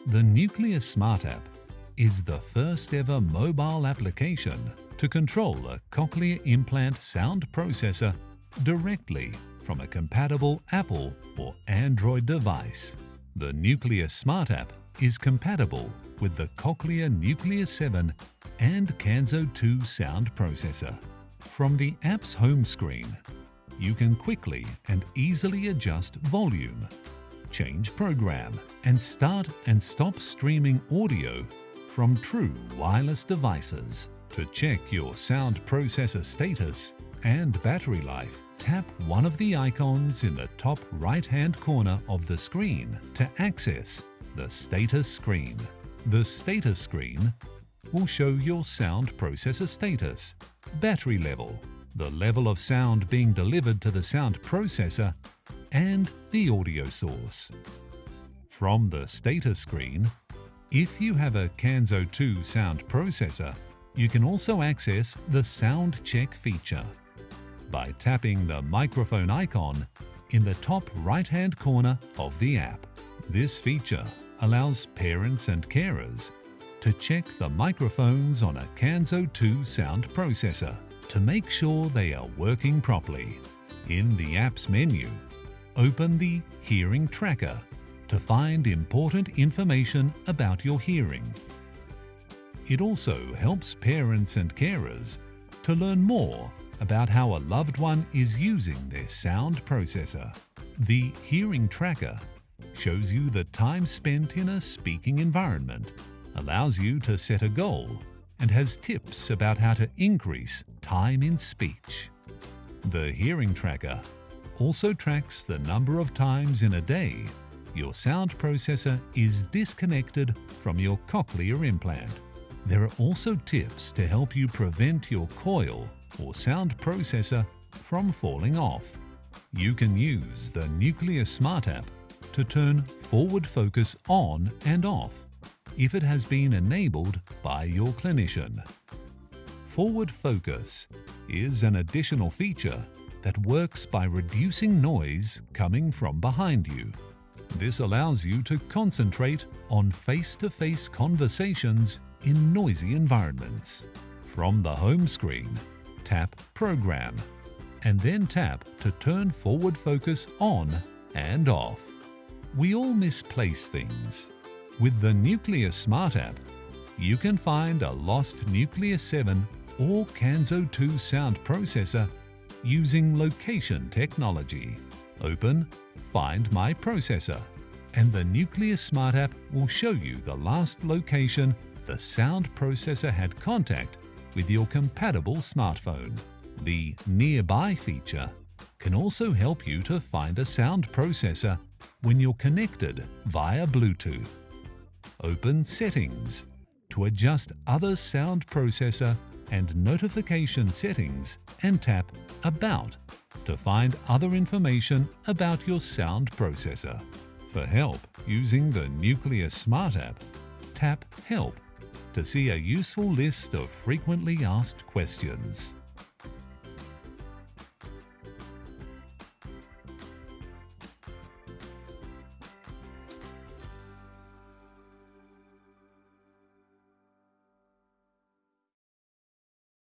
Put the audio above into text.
The Nucleus Smart App is the first ever mobile application to control a cochlear implant sound processor directly from a compatible Apple or Android device. The Nucleus Smart App is compatible with the Cochlear Nucleus 7 and Kanso 2 sound processor. From the app's home screen, you can quickly and easily adjust volume, change program, and start and stop streaming audio from true wireless devices. To check your sound processor status and battery life, tap one of the icons in the top right-hand corner of the screen to access the status screen. The status screen will show your sound processor status, battery level, the level of sound being delivered to the sound processor, and the audio source. From the status screen, if you have a Kanso 2 sound processor, you can also access the sound check feature by tapping the microphone icon in the top right-hand corner of the app. This feature allows parents and carers to check the microphones on a Kanso 2 sound processor to make sure they are working properly. In the app's menu, open the Hearing Tracker to find important information about your hearing. It also helps parents and carers to learn more about how a loved one is using their sound processor. The Hearing Tracker shows you the time spent in a speaking environment, allows you to set a goal, and has tips about how to increase time in speech. The Hearing Tracker also tracks the number of times in a day your sound processor is disconnected from your cochlear implant. There are also tips to help you prevent your coil or sound processor from falling off. You can use the Nucleus Smart App to turn forward focus on and off if it has been enabled by your clinician. Forward focus is an additional feature that works by reducing noise coming from behind you. This allows you to concentrate on face-to-face conversations in noisy environments. From the home screen, tap Program, and then tap to turn forward focus on and off. We all misplace things. With the Nucleus Smart App, you can find a lost Nucleus 7 or Kanso 2 sound processor using location technology. Open Find My Processor, and the Nucleus Smart App will show you the last location the sound processor had contact with your compatible smartphone. The Nearby feature can also help you to find a sound processor when you're connected via Bluetooth. Open Settings to adjust other sound processor and notification settings, and tap About to find other information about your sound processor. For help using the Nucleus Smart App, tap Help to see a useful list of frequently asked questions.